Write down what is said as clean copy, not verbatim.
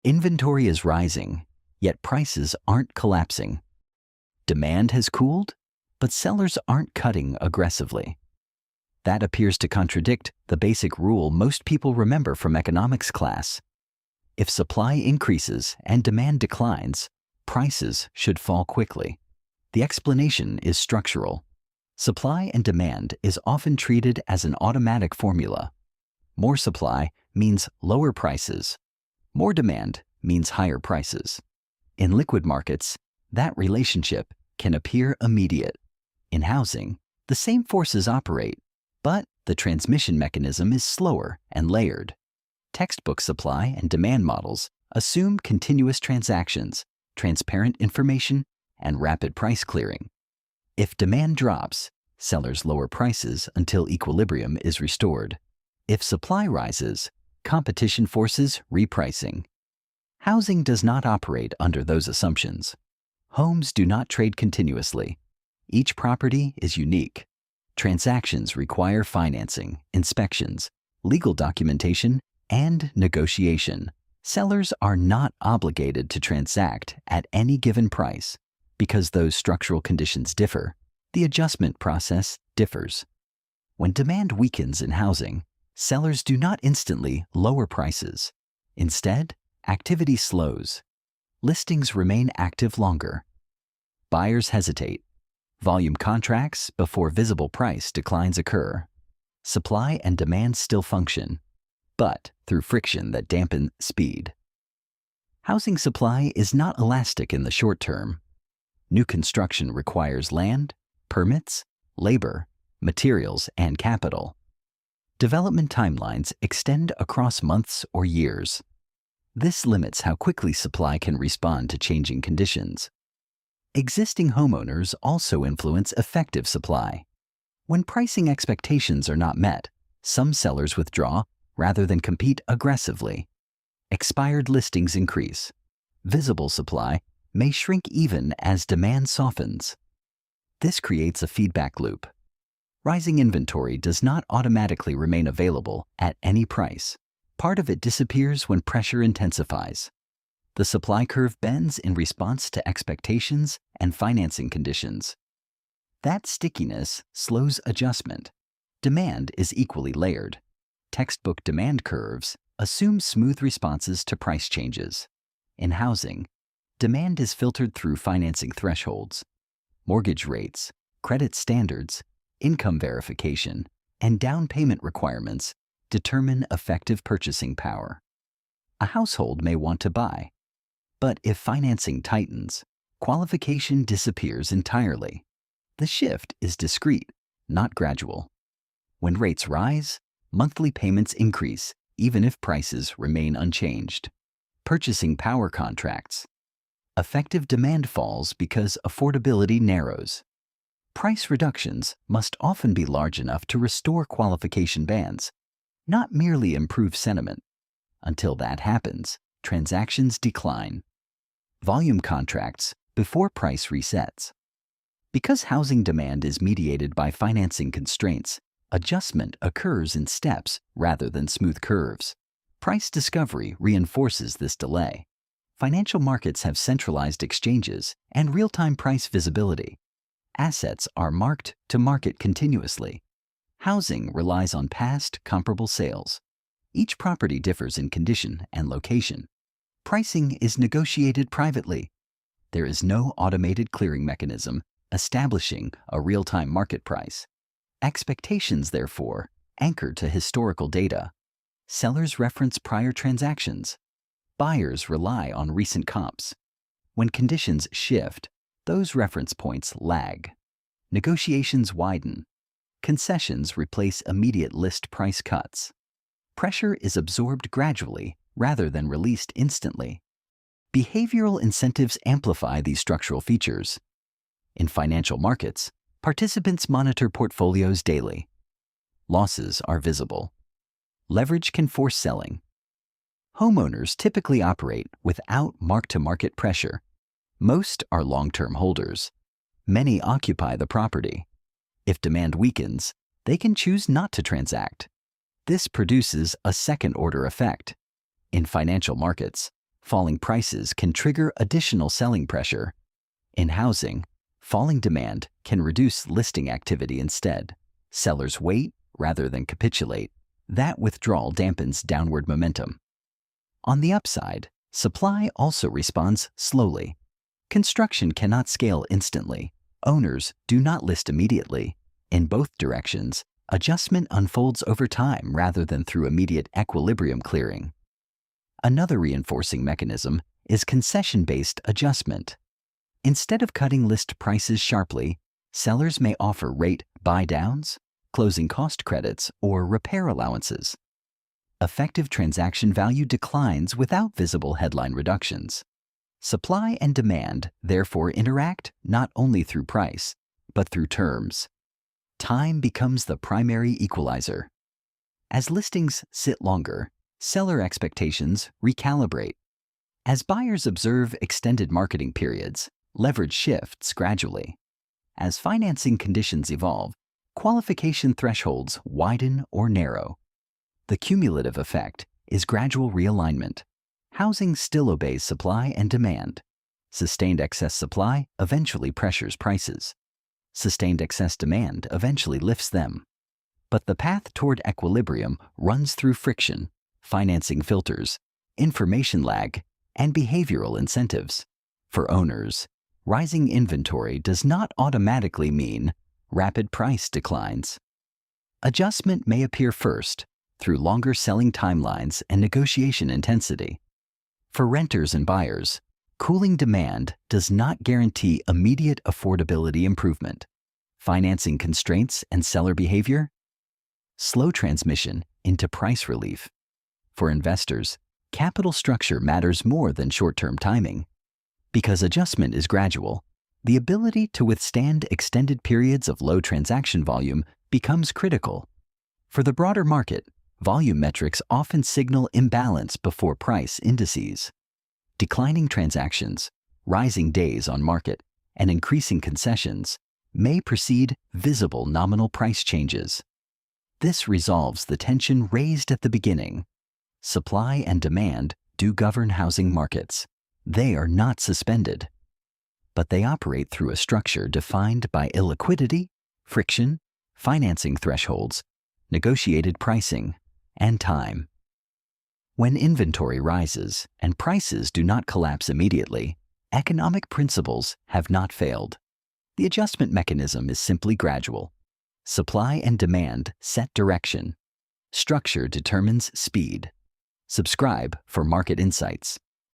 Inventory is rising, yet prices aren't collapsing. Demand has cooled, but sellers aren't cutting aggressively. That appears to contradict the basic rule most people remember from economics class. If supply increases and demand declines, prices should fall quickly. The explanation is structural. Supply and demand is often treated as an automatic formula. More supply means lower prices. More demand means higher prices. In liquid markets, that relationship can appear immediate. In housing, the same forces operate, but the transmission mechanism is slower and layered. Textbook supply and demand models assume continuous transactions, transparent information, and rapid price clearing. If demand drops, sellers lower prices until equilibrium is restored. If supply rises, competition forces repricing. Housing does not operate under those assumptions. Homes do not trade continuously. Each property is unique. Transactions require financing, inspections, legal documentation, and negotiation. Sellers are not obligated to transact at any given price. Because those structural conditions differ, the adjustment process differs. When demand weakens in housing, sellers do not instantly lower prices. Instead, activity slows. Listings remain active longer. Buyers hesitate. Volume contracts before visible price declines occur. Supply and demand still function, but through friction that dampen speed. Housing supply is not elastic in the short term. New construction requires land, permits, labor, materials, and capital. Development timelines extend across months or years. This limits how quickly supply can respond to changing conditions. Existing homeowners also influence effective supply. When pricing expectations are not met, some sellers withdraw rather than compete aggressively. Expired listings increase. Visible supply may shrink even as demand softens. This creates a feedback loop. Rising inventory does not automatically remain available at any price. Part of it disappears when pressure intensifies. The supply curve bends in response to expectations and financing conditions. That stickiness slows adjustment. Demand is equally layered. Textbook demand curves assume smooth responses to price changes. In housing, demand is filtered through financing thresholds. Mortgage rates, credit standards, income verification, and down payment requirements determine effective purchasing power. A household may want to buy, but if financing tightens, qualification disappears entirely. The shift is discrete, not gradual. When rates rise, monthly payments increase even if prices remain unchanged. Purchasing power contracts. Effective demand falls because affordability narrows. Price reductions must often be large enough to restore qualification bands, not merely improve sentiment. Until that happens, transactions decline. Volume contracts before price resets. Because housing demand is mediated by financing constraints, adjustment occurs in steps rather than smooth curves. Price discovery reinforces this delay. Financial markets have centralized exchanges and real-time price visibility. Assets are marked to market continuously. Housing relies on past comparable sales. Each property differs in condition and location. Pricing is negotiated privately. There is no automated clearing mechanism establishing a real-time market price. Expectations, therefore, anchor to historical data. Sellers reference prior transactions. Buyers rely on recent comps. When conditions shift, those reference points lag. Negotiations widen. Concessions replace immediate list price cuts. Pressure is absorbed gradually rather than released instantly. Behavioral incentives amplify these structural features. In financial markets, participants monitor portfolios daily. Losses are visible. Leverage can force selling. Homeowners typically operate without mark-to-market pressure. Most are long-term holders. Many occupy the property. If demand weakens, they can choose not to transact. This produces a second-order effect. In financial markets, falling prices can trigger additional selling pressure. In housing, falling demand can reduce listing activity instead. Sellers wait rather than capitulate. That withdrawal dampens downward momentum. On the upside, supply also responds slowly. Construction cannot scale instantly. Owners do not list immediately. In both directions, adjustment unfolds over time rather than through immediate equilibrium clearing. Another reinforcing mechanism is concession-based adjustment. Instead of cutting list prices sharply, sellers may offer rate buy-downs, closing cost credits, or repair allowances. Effective transaction value declines without visible headline reductions. Supply and demand therefore interact not only through price, but through terms. Time becomes the primary equalizer. As listings sit longer, seller expectations recalibrate. As buyers observe extended marketing periods, leverage shifts gradually. As financing conditions evolve, qualification thresholds widen or narrow. The cumulative effect is gradual realignment. Housing still obeys supply and demand. Sustained excess supply eventually pressures prices. Sustained excess demand eventually lifts them. But the path toward equilibrium runs through friction, financing filters, information lag, and behavioral incentives. For owners, rising inventory does not automatically mean rapid price declines. Adjustment may appear first through longer selling timelines and negotiation intensity. For renters and buyers, cooling demand does not guarantee immediate affordability improvement. Financing constraints and seller behavior, slow transmission into price relief. For investors, capital structure matters more than short-term timing. Because adjustment is gradual, the ability to withstand extended periods of low transaction volume becomes critical. For the broader market, volume metrics often signal imbalance before price indices. Declining transactions, rising days on market, and increasing concessions may precede visible nominal price changes. This resolves the tension raised at the beginning. Supply and demand do govern housing markets. They are not suspended, but they operate through a structure defined by illiquidity, friction, financing thresholds, negotiated pricing, and time. When inventory rises and prices do not collapse immediately, economic principles have not failed. The adjustment mechanism is simply gradual. Supply and demand set direction. Structure determines speed. Subscribe for market insights.